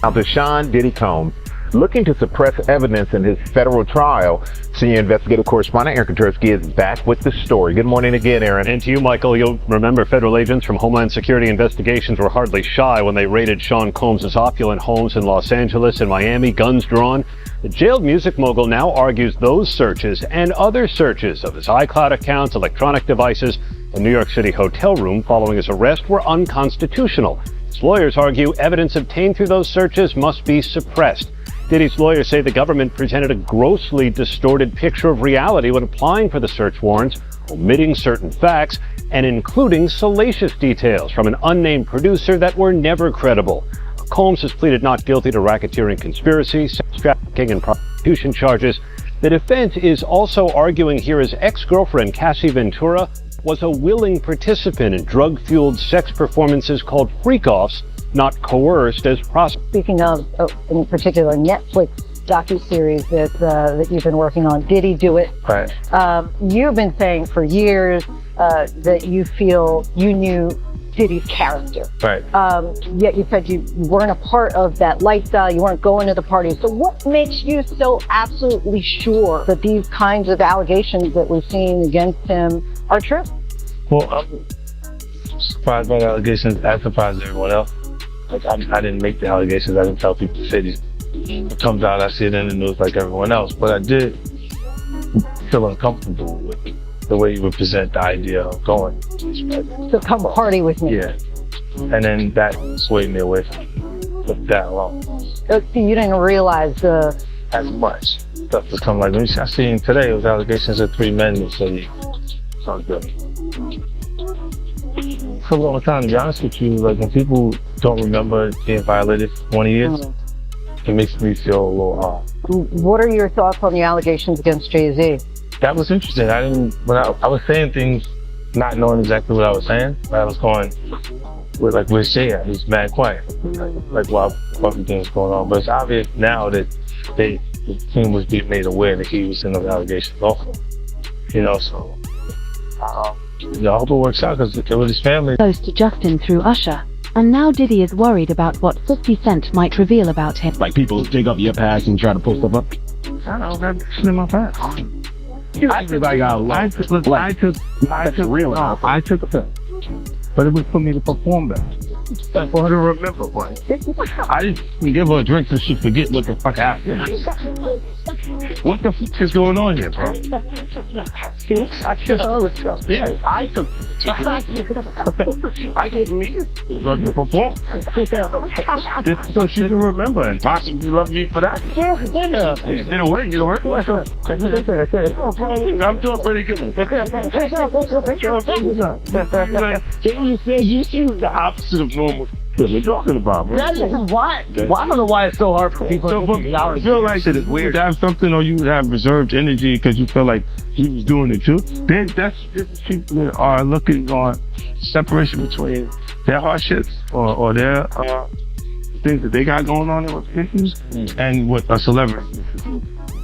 Now, Deshaun Diddy Combs, looking to suppress evidence in his federal trial. Senior investigative correspondent Aaron Katersky is back with the story. Good morning again, Aaron. And to you, Michael, you'll remember federal agents from Homeland Security Investigations were hardly shy when they raided Sean Combs' opulent homes in Los Angeles and Miami, guns drawn. The jailed music mogul now argues those searches and other searches of his iCloud accounts, electronic devices, and New York City hotel room following his arrest were unconstitutional. His lawyers argue evidence obtained through those searches must be suppressed. Diddy's lawyers say the government presented a grossly distorted picture of reality when applying for the search warrants, omitting certain facts and including salacious details from an unnamed producer that were never credible. Combs has pleaded not guilty to racketeering, conspiracy, sex trafficking, and prostitution charges. The defense is also arguing here his ex-girlfriend, Cassie Ventura, was a willing participant in drug-fueled sex performances called freak-offs, not coerced as prostitutes. Speaking of, in particular, Netflix docuseries that you've been working on, Diddy Do It? Right. You've been saying for years that you feel you knew Diddy's character. Right. Yet you said you weren't a part of that lifestyle, you weren't going to the parties. So what makes you so absolutely sure that these kinds of allegations that we've seen against him are true? Well, I'm surprised by the allegations, as surprised as everyone else. Like, I didn't make the allegations, I didn't tell people the cities. It comes out, I see it in the news like everyone else, but I did feel uncomfortable with the way you would present the idea of going. So come party with me. Yeah. And then that swayed me away from that alone. So you didn't realize as much stuff to come. Like, I seen today, it was allegations of 3 men that said, sounds good. For a long time, to be honest with you, like, when people don't remember being violated for 20 years, it makes me feel a little off. What are your thoughts on the allegations against Jay-Z? That was interesting. When I was saying things, not knowing exactly what I was saying, but I was going with, like, where's Jay at? He's mad quiet. Like, while everything's going on. But it's obvious now that the team was being made aware that he was in those allegations also. You know, so I hope it works out, because with his family. Close to Justin through Usher, and now Diddy is worried about what 50 Cent might reveal about him. Like, people dig up your past and try to pull stuff up? I don't got in my past. Everybody got a lot. I took a pill, but it was for me to perform that. For her to remember what. I didn't give her a drink so she forget what the fuck happened. What the fuck is going on here, bro? I gave me to perform. Just so she can remember and possibly love me for that. Yeah. Didn't work. I'm doing pretty good. You said you choose the opposite of normal. What are we talking about, bro? That is why. Well, I don't know why it's so hard for people to feel like shit is weird. You have something, or you have reserved energy because you feel like he was doing it too. Then that's people that are looking on separation between their hardships or their things that they got going on in their issues and what a celebrity.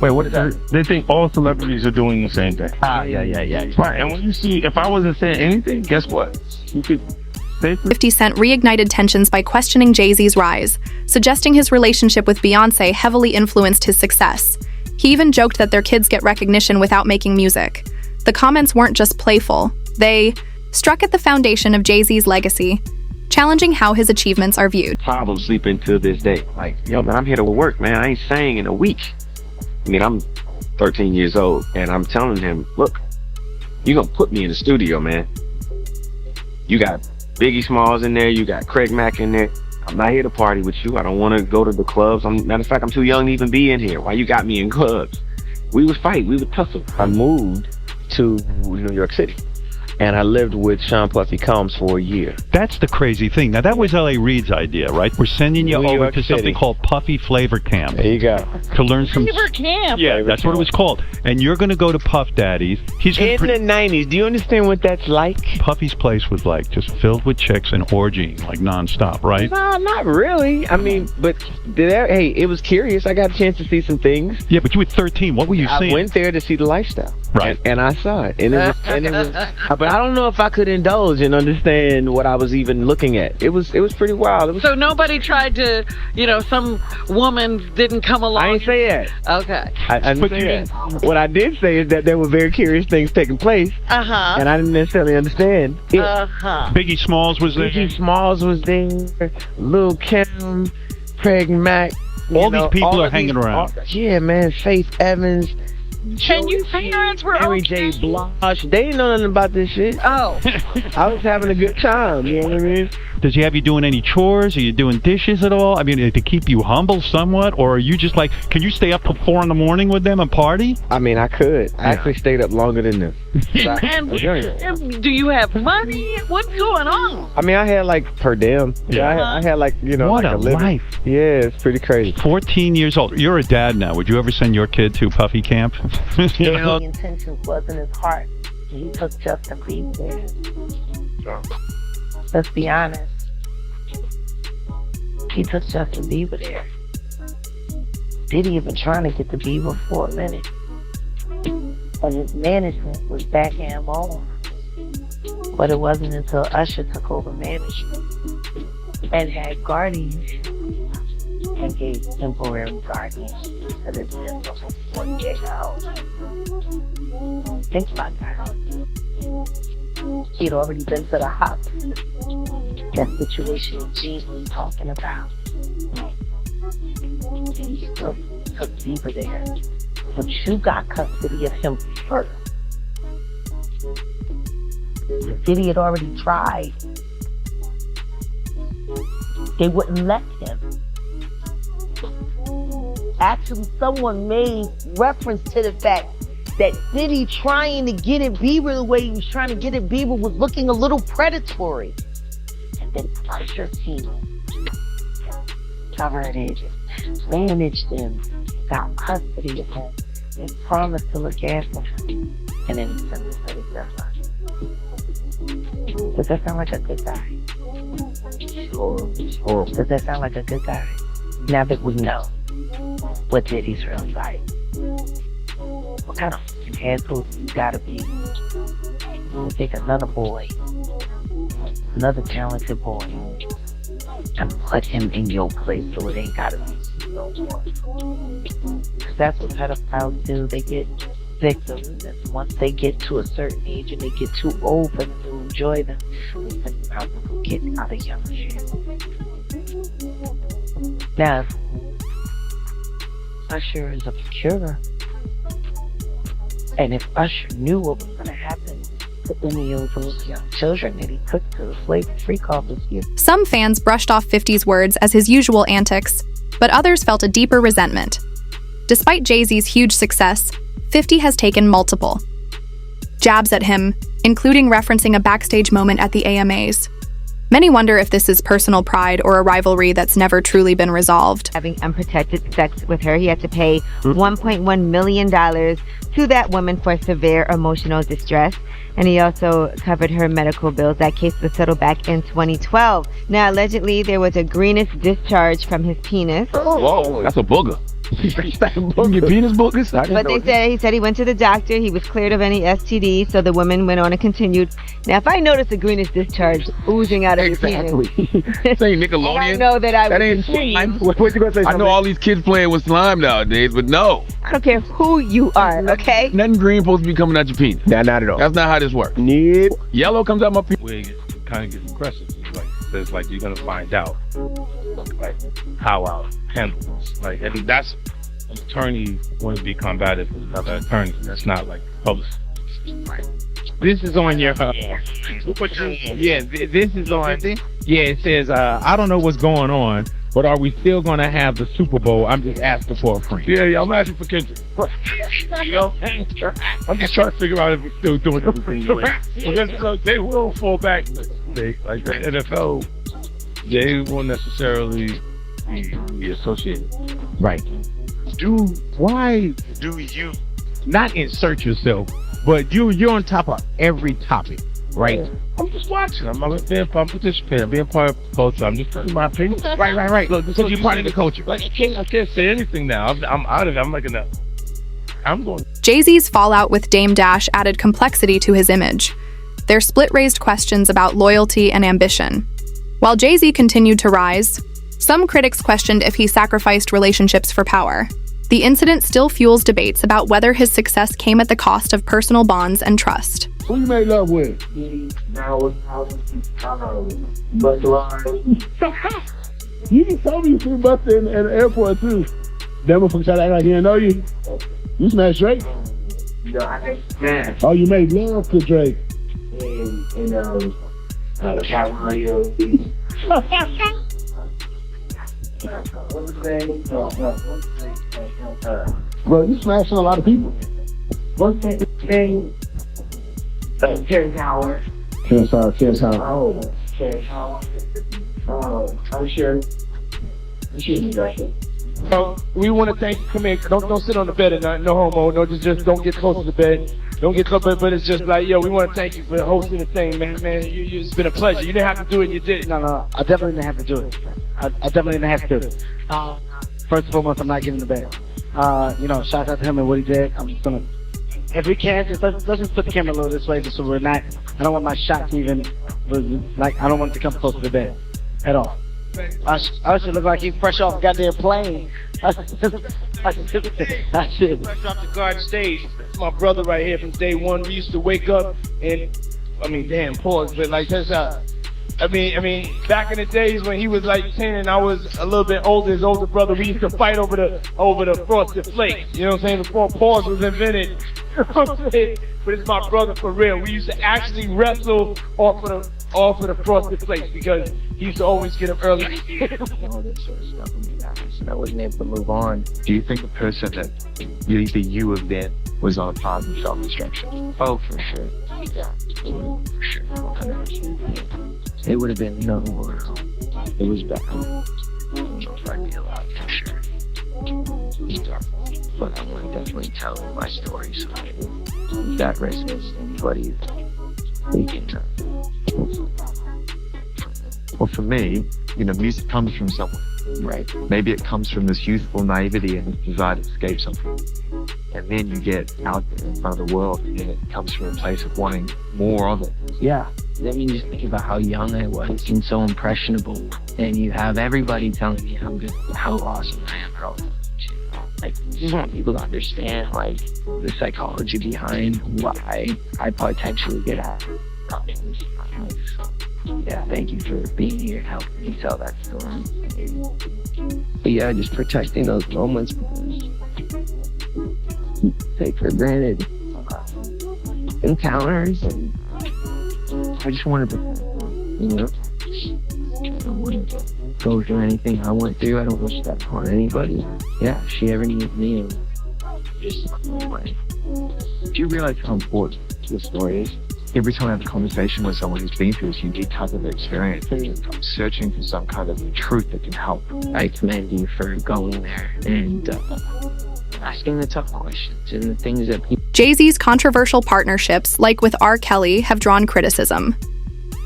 Wait, what is that? They think all celebrities are doing the same thing. Yeah. Right, and when you see, if I wasn't saying anything, guess what? You could. 50 Cent reignited tensions by questioning Jay-Z's rise, suggesting his relationship with Beyonce heavily influenced his success. He even joked that their kids get recognition without making music. The comments weren't just playful, they struck at the foundation of Jay-Z's legacy, challenging how his achievements are viewed. Problem sleeping to this day. Like, yo, man, I'm here to work, man. I ain't sang in a week. I mean, I'm 13 years old, and I'm telling him, look, you gonna put me in the studio, man. You got Biggie Smalls in there, you got Craig Mack in there. I'm not here to party with you. I don't want to go to the clubs. Matter of fact, I'm too young to even be in here. Why you got me in clubs? We would fight, we would tussle. I moved to New York City, and I lived with Sean Puffy Combs for a year. That's the crazy thing. Now, that was L.A. Reid's idea, right? We're sending you over to something called Puffy Flavor Camp. There you go. To learn some... Flavor Camp? Yeah, that's what it was called. And you're going to go to Puff Daddy's. He's in the 90s. Do you understand what that's like? Puffy's place was like just filled with chicks and orgying, like nonstop, right? No, not really. I mean, but hey, it was curious. I got a chance to see some things. Yeah, but you were 13. What were you seeing? I went there to see the lifestyle. Right. And I saw it, and it was, but I don't know if I could indulge and understand what I was even looking at. It was pretty wild. So nobody tried to, some woman didn't come along. I ain't say that. Okay. I didn't say that. What I did say is that there were very curious things taking place, and I didn't necessarily understand it. Biggie Smalls was there. Biggie Smalls was there. Lil' Kim, Craig Mack. All these people are hanging around. Yeah, man. Faith Evans. And your parents were Mary J. Blige. They didn't know nothing about this shit. Oh. I was having a good time, you know what I mean? Does he have you doing any chores? Are you doing dishes at all? I mean, to keep you humble somewhat? Or are you just like, can you stay up till 4 a.m. with them and party? I mean, I could. I actually stayed up longer than them. And do you have money? What's going on? I mean, I had like per diem. I had like, What like a life. Yeah, it's pretty crazy. 14 years old. You're a dad now. Would you ever send your kid to Puffy camp? The intention was in his heart. He took Justin Bieber there. Let's be honest. He took Justin Bieber there. Diddy had been trying to get the Bieber for a minute. But his management was backing him off. But it wasn't until Usher took over management and had guardians and gave temporary guardians to the gym for 48 hours. Think about that. He'd already been to the hospital. That situation Gene was talking about. He still took Bieber there. But you got custody of him first. Diddy had already tried. They wouldn't let him. Actually, someone made reference to the fact that Diddy trying to get at Bieber the way he was trying to get at Bieber was looking a little predatory. And then Usher team covered it, managed him, got custody of him, and promised to look after him. And then he sent him to the deadline. Does that sound like a good guy? Horrible. Does that sound like a good guy? Now that we know what Diddy's really like. What kind of asshole you gotta be to take another boy, another talented boy, and put him in your place so it ain't gotta be you no more. Because that's what pedophiles do. They get victims, and once they get to a certain age and they get too old for them to enjoy them, they send them out to go get other young shit. Now, Usher is a procurer. And if Usher knew what was going to happen to any of those young children that he took to the slave-free caucus here. Some fans brushed off 50's words as his usual antics, but others felt a deeper resentment. Despite Jay-Z's huge success, 50 has taken multiple jabs at him, including referencing a backstage moment at the AMAs. Many wonder if this is personal pride or a rivalry that's never truly been resolved. Having unprotected sex with her, he had to pay $1.1 million to that woman for severe emotional distress. And he also covered her medical bills. That case was settled back in 2012. Now, allegedly, there was a greenish discharge from his penis. Whoa, that's a booger. Your penis boogers? But he said he went to the doctor. He was cleared of any STD. So the woman went on and continued. Now, if I notice a greenish discharge oozing out of your penis, this ain't Nickelodeon. I know that I that would ain't slime. What you gonna say? I know all these kids playing with slime nowadays, but no. I don't care who you are, okay? Nothing green supposed to be coming out your penis. Nah, not at all. That's not how this works. Nope. Yellow comes out my penis. Where it kind of gets aggressive. It's like you're gonna find out, like how I'll handle this. Like, and that's an attorney want to be combative with another attorney. That's not like public. Right. This is on your. Yeah, this is on. Yeah, it says, I don't know what's going on, but are we still gonna have the Super Bowl? I'm just asking for a friend. Yeah, I'm asking for Kendrick. You know, I'm just trying to figure out if we're still doing everything right. Because they will fall back. Like the NFL, they won't necessarily be associated. Right. Why do you not insert yourself, but you're on top of every topic, right? I'm just watching. I'm participating. I'm being part of the culture. I'm just putting my opinion. Right. Look, because you're part of the culture. Like I can't say anything now. I'm out of it. I'm like I'm going. Jay-Z's fallout with Dame Dash added complexity to his image. Their split raised questions about loyalty and ambition. While Jay-Z continued to rise, some critics questioned if he sacrificed relationships for power. The incident still fuels debates about whether his success came at the cost of personal bonds and trust. Who you made love with? You told me you see Buster in the airport too. That motherfucker tried to act like he didn't know you. You smashed Drake? Oh, you made love to Drake. Bro, you smashing a lot of people. What's that thing? Terrence Howard. Terrence Howard. Oh, Terrence Howard. Oh, Usher. We want to thank you. Come in. Don't sit on the bed at night. No homo. No, just don't get close to the bed. Don't get close. But it's just like, yo, we want to thank you for hosting the thing, man. It's been a pleasure. You didn't have to do it. You did. No. I definitely didn't have to do it. I definitely didn't have to do it. First and foremost, I'm not getting the bed. Shout out to him and what he did. I'm just gonna, if we can, let's just put the camera a little this way, just so we're not. I don't want my shot to even, I don't want it to come close to the bed at all. I should look like he's fresh off a goddamn plane. I should. Fresh off the garden stage. My brother right here from day one. We used to wake up and, pause, but like that's back in the days when he was like 10 and I was a little bit older, his older brother, we used to fight over the frosted flakes. You know what I'm saying? Before pause was invented. You know what I'm saying? But it's my brother for real. We used to actually wrestle off of the frosted flakes because he used to always get up early. All this sort of stuff when you asked, and I wasn't able to move on. Do you think the person that you have been was on a path of self-destruction? Oh, for sure. Yeah, for sure. 100%. It would have been no more. It was bad. I don't know if I'd be alive for sure. It's dark. But I want to definitely tell my story so that resonates to anybody. They can. Well, for me, music comes from someone. Right. Maybe it comes from this youthful naivety and this desire to escape something. And then you get out there in front of the world and it comes from a place of wanting more of it. Yeah. I mean, just think about how young I was and so impressionable. And you have everybody telling me how good, how awesome I am at all times. Like, I just want people to understand, like, the psychology behind why I potentially get out. Yeah, thank you for being here and helping me tell that story. But yeah, just protecting those moments because you take for granted encounters, and I just wanted to, I don't want to go through anything I went through. I don't wish that on anybody. Yeah, if she ever needs me, just way. Do you realize how important this story is? Every time I have a conversation with someone who's been through this unique type of experience, I'm searching for some kind of truth that can help. I commend you for going there and asking the tough questions and the things that people... Jay-Z's controversial partnerships, like with R. Kelly, have drawn criticism.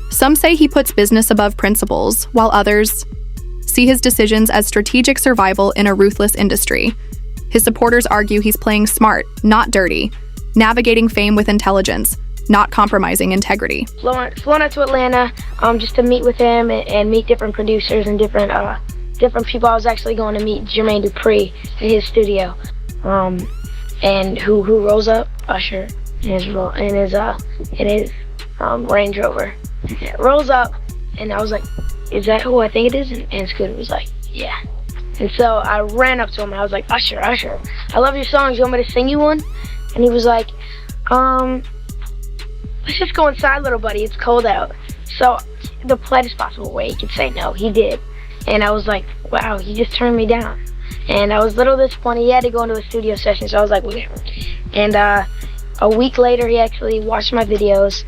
Some say he puts business above principles, while others see his decisions as strategic survival in a ruthless industry. His supporters argue he's playing smart, not dirty, navigating fame with intelligence, not compromising integrity. Flown out to Atlanta just to meet with him and meet different producers and different people. I was actually going to meet Jermaine Dupri in his studio, and who rolls up? Usher in his Range Rover. Yeah, rolls up, and I was like, "Is that who I think it is?" And Scooter was like, "Yeah." And so I ran up to him and I was like, "Usher, I love your songs. You want me to sing you one?" And he was like, "Let's just go inside, little buddy. It's cold out." So the politest possible way he could say no, he did. And I was like, wow, he just turned me down. And I was a little disappointed. He had to go into a studio session, so I was like, whatever. And a week later, he actually watched my videos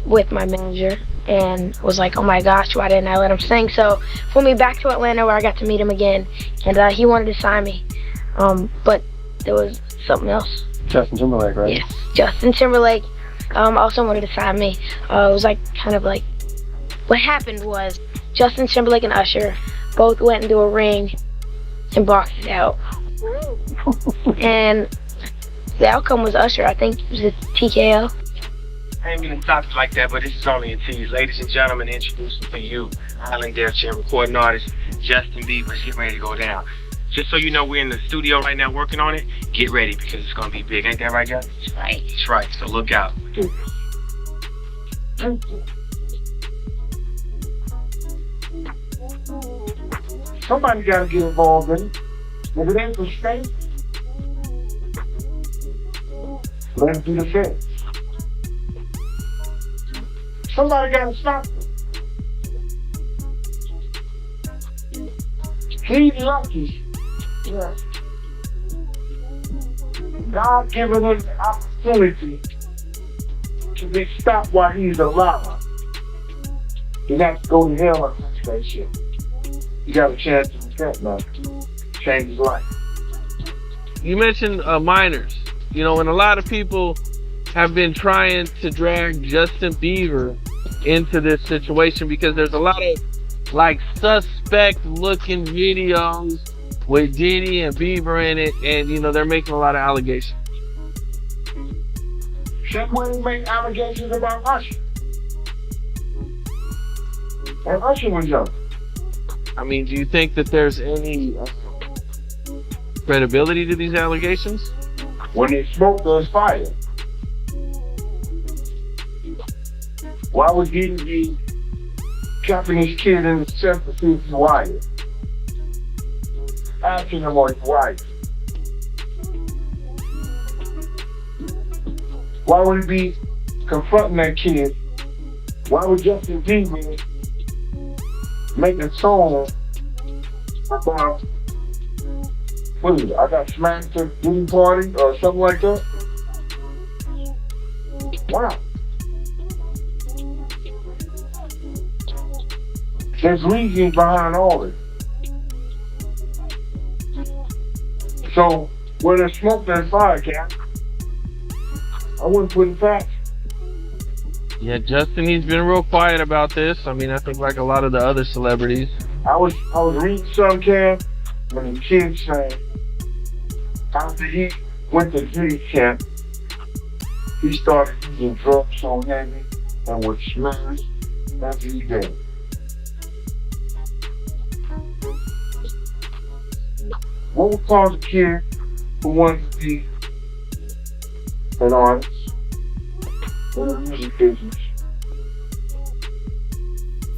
with my manager and was like, oh my gosh, why didn't I let him sing? So flew me back to Atlanta where I got to meet him again. And he wanted to sign me. But there was something else. Justin Timberlake, right? Yes, Justin Timberlake also wanted to sign me. It was like kind of like what happened was Justin Timberlake and Usher both went into a ring and boxed it out. And The outcome was Usher. I think it was a TKO. I ain't gonna stop it like that, but this is only a tease. Ladies and gentlemen, introducing to you, Island Dare Chair recording artist, Justin Bieber's getting ready to go down. Just so you know, we're in the studio right now working on it. Get ready because it's gonna be big. Ain't that right, guys? That's right. That's right, so look out. Somebody gotta get involved in it. If it ain't the state, let it be the feds. Somebody gotta stop it. He's lucky. Yeah. God giving him the opportunity to be stopped while he's alive. He has to go to hell or that shit. You got a chance to repent now. Change his life. You mentioned minors, you know, and a lot of people have been trying to drag Justin Bieber into this situation because there's a lot of like suspect looking videos with Diddy and Bieber in it, and you know they're making a lot of allegations. Shouldn't we make allegations about Usher? And Usher was young. I mean, do you think that there's any credibility to these allegations? When there's smoke, there's fire. Why would Diddy be trapping his kid in the cell to see if he's wired? Asking him or his wife. Why would he be confronting that kid? Why would Justin Bieber make a song about, what is it, I got smacked at the Diddy party or something like that? Wow. There's reasons behind all this. So, where there's smoke, there's fire, Cap. I wouldn't put it past. Yeah, Justin, he's been real quiet about this. I mean, I think like a lot of the other celebrities. I was reading some, Cam, when the kid said, after he went to Diddy camp, he started using drugs so heavy and would smash every day. What would cause a kid who wanted to be an artist in the music business?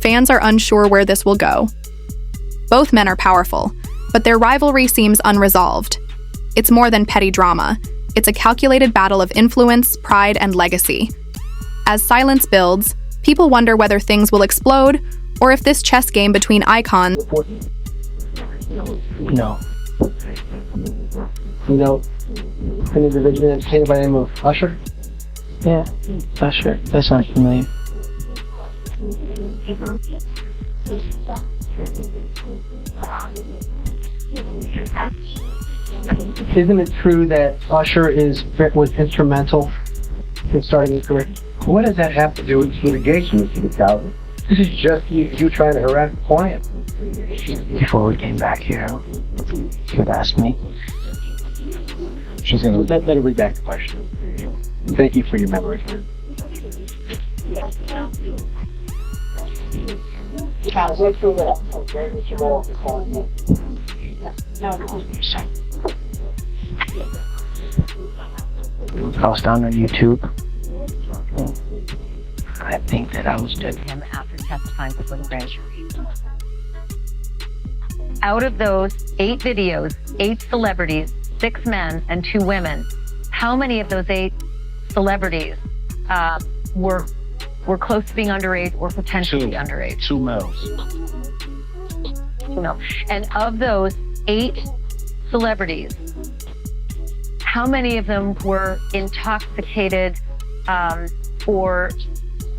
Fans are unsure where this will go. Both men are powerful, but their rivalry seems unresolved. It's more than petty drama. It's a calculated battle of influence, pride, and legacy. As silence builds, people wonder whether things will explode or if this chess game between icons. No. You know, any individual entertained by the name of Usher? Yeah, Usher. That sounds familiar. Isn't it true that Usher was instrumental in starting his career? What does that have to do with litigation, Mr. Calvin? This is just you trying to harass a client. Before we came back here, you would ask me. She's gonna let her read back the question. Thank you for your memory. I was down on YouTube. I think that I was dead. Him after testifying before the grand jury. Out of those 8 videos, 8 celebrities, 6 men and 2 women, how many of those 8 celebrities were close to being underage or potentially underage? 2 males. 2 males. And of those 8 celebrities, how many of them were intoxicated or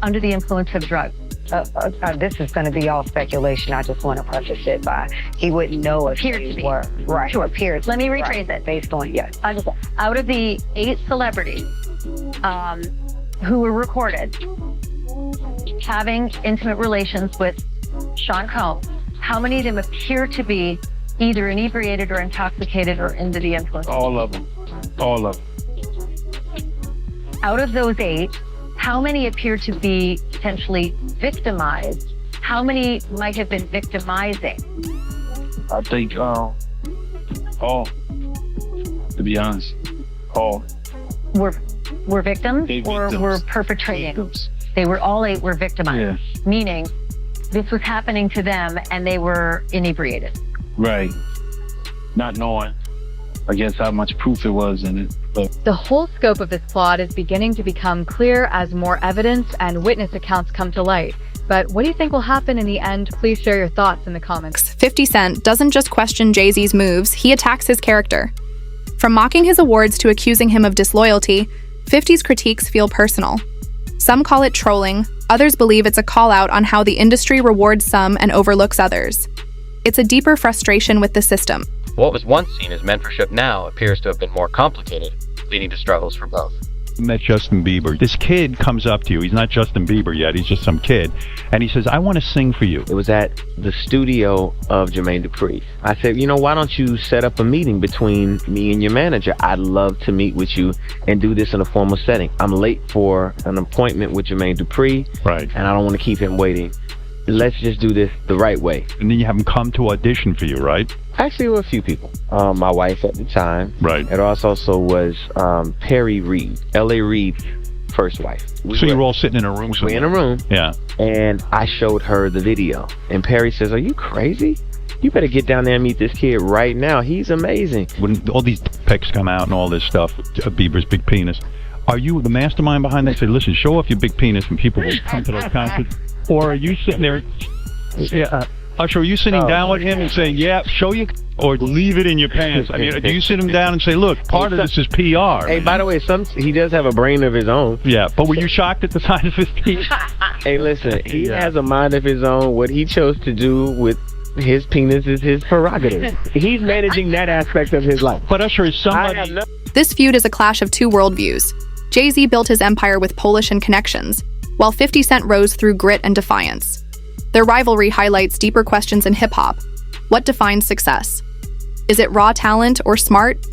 under the influence of drugs? This is going to be all speculation. I just want to preface it by he wouldn't know if they were. Right. Sure. Appears. Let me rephrase it. Based on, yes. Out of the 8 celebrities who were recorded having intimate relations with Sean Combs, how many of them appear to be either inebriated or intoxicated or under the influence? All of them. All of them. Out of those 8, how many appear to be potentially victimized? How many might have been victimizing? I think, all. To be honest, all. Were victims or were perpetrating? Victims. They were all 8 were victimized, meaning this was happening to them and they were inebriated. Right. Not knowing, I guess, how much proof it was in it. But The whole scope of this plot is beginning to become clear as more evidence and witness accounts come to light. But what do you think will happen in the end? Please share your thoughts in the comments. 50 Cent doesn't just question Jay-Z's moves, he attacks his character. From mocking his awards to accusing him of disloyalty, 50's critiques feel personal. Some call it trolling, others believe it's a call-out on how the industry rewards some and overlooks others. It's a deeper frustration with the system. What was once seen as mentorship now appears to have been more complicated, leading to struggles for both. You met Justin Bieber. This kid comes up to you. He's not Justin Bieber yet. He's just some kid. And he says, I want to sing for you. It was at the studio of Jermaine Dupri. I said, why don't you set up a meeting between me and your manager? I'd love to meet with you and do this in a formal setting. I'm late for an appointment with Jermaine Dupri. Right. And I don't want to keep him waiting. Let's just do this the right way. And then you have him come to audition for you, right? Actually, there were a few people. My wife at the time. Right. It also was Perry Reed, L.A. Reid's first wife. So you were all sitting in a room somewhere? We're in a room. Yeah. And I showed her the video. And Perry says, are you crazy? You better get down there and meet this kid right now. He's amazing. When all these pics come out and all this stuff, Bieber's big penis, are you the mastermind behind that? Say, listen, show off your big penis and people will come to those concerts? Or are you sitting there... Usher, are you sitting down with him and saying, yeah, show you, or leave it in your pants? I mean, do you sit him down and say, look, part of this is PR? Hey, by the way, he does have a brain of his own. Yeah, but were you shocked at the size of his penis? Hey, listen, he has a mind of his own. What he chose to do with his penis is his prerogative. He's managing that aspect of his life. But Usher is somebody... This feud is a clash of two worldviews. Jay-Z built his empire with Polish and connections, while 50 Cent rose through grit and defiance. Their rivalry highlights deeper questions in hip-hop. What defines success? Is it raw talent or smart?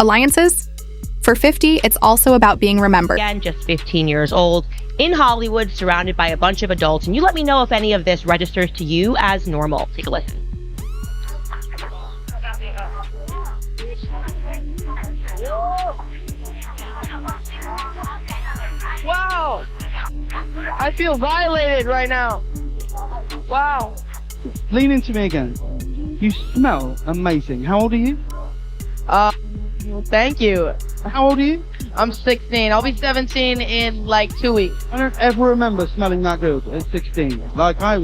Alliances? For 50, it's also about being remembered. Again, just 15 years old, in Hollywood, surrounded by a bunch of adults, and you let me know if any of this registers to you as normal. Take a listen. Wow! I feel violated right now. Wow. Lean into me again. You smell amazing. How old are you? Thank you. How old are you? I'm 16. I'll be 17 in like 2 weeks. I don't ever remember smelling that good at 16. Like that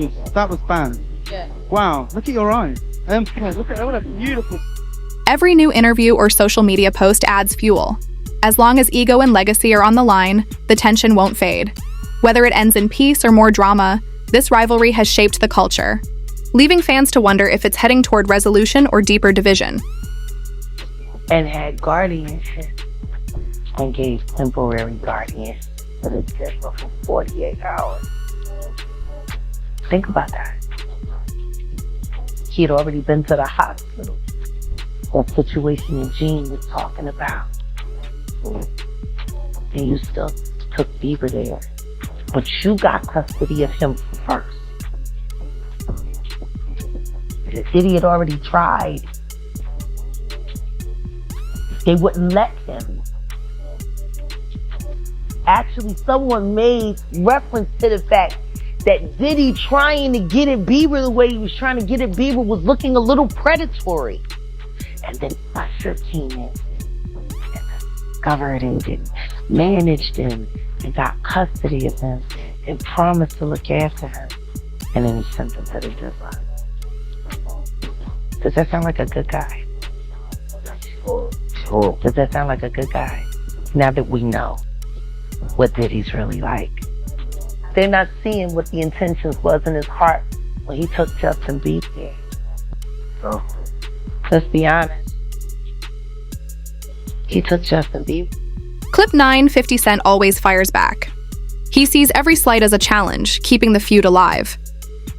was bad. Yeah. Wow, look at your eyes. Look at what a beautiful... Every new interview or social media post adds fuel. As long as ego and legacy are on the line, the tension won't fade. Whether it ends in peace or more drama, this rivalry has shaped the culture, leaving fans to wonder if it's heading toward resolution or deeper division. And had guardianship and gave temporary guardianship for the Dipper for 48 hours. Think about that. He had already been to the hospital. That situation Eugene was talking about. And you still took Bieber there. But you got custody of him first. Diddy had already tried. They wouldn't let him. Actually, someone made reference to the fact that Diddy trying to get at Bieber the way he was trying to get at Bieber was looking a little predatory. And then Usher came in and discovered him and managed him and got custody of him and promised to look after him. And then he sent him to the Dipper. Does that sound like a good guy? Does that sound like a good guy? Now that we know what Diddy's really like. They're not seeing what the intentions was in his heart when he took Justin Bieber there. So, let's be honest. He took Justin Bieber. Clip 9, 50 Cent always fires back. He sees every slight as a challenge, keeping the feud alive.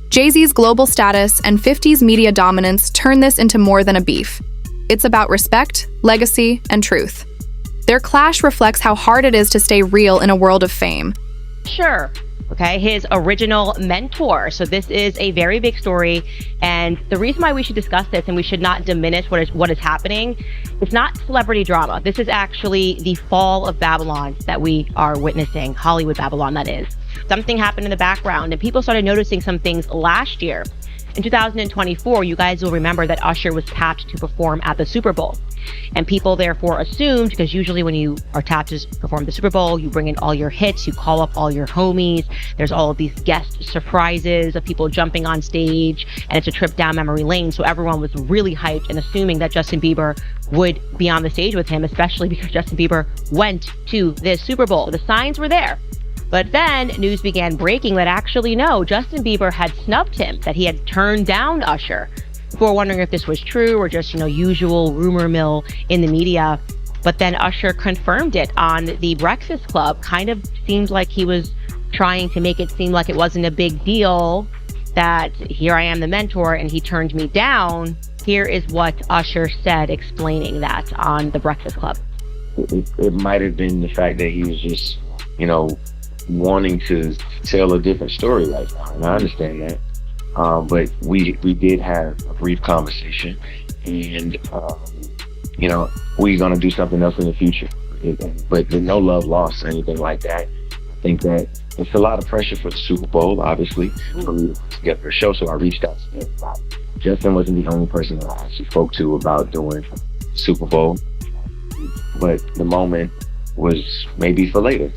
Jay-Z's global status and 50's media dominance turn this into more than a beef. It's about respect, legacy, and truth. Their clash reflects how hard it is to stay real in a world of fame. Usher, okay, his original mentor. So this is a very big story, and the reason why we should discuss this and we should not diminish what is happening, it's not celebrity drama. This is actually the fall of Babylon that we are witnessing, Hollywood Babylon, that is. Something happened in the background, and people started noticing some things last year. In 2024, you guys will remember that Usher was tapped to perform at the Super Bowl. And people therefore assumed, because usually when you are tapped to perform the Super Bowl, you bring in all your hits, you call up all your homies, there's all of these guest surprises of people jumping on stage, and it's a trip down memory lane. So everyone was really hyped and assuming that Justin Bieber would be on the stage with him, especially because Justin Bieber went to this Super Bowl. The signs were there. But then news began breaking that actually no, Justin Bieber had snubbed him, that he had turned down Usher. People were wondering if this was true or just, usual rumor mill in the media. But then Usher confirmed it on the Breakfast Club. Kind of seemed like he was trying to make it seem like it wasn't a big deal, that here I am the mentor and he turned me down. Here is what Usher said explaining that on the Breakfast Club. It might have been the fact that he was just, wanting to tell a different story right now, and I understand that. But we did have a brief conversation, and we're gonna do something else in the future. But there's no love lost or anything like that. I think that it's a lot of pressure for the Super Bowl, obviously, for me to get a show. So I reached out to everybody. Justin wasn't the only person that I actually spoke to about doing Super Bowl, but the moment was maybe for later.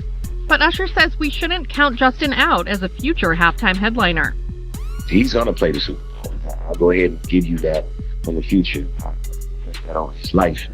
But Usher says we shouldn't count Justin out as a future halftime headliner. He's gonna play the Super Bowl. I'll go ahead and give you that in the future. That on his life.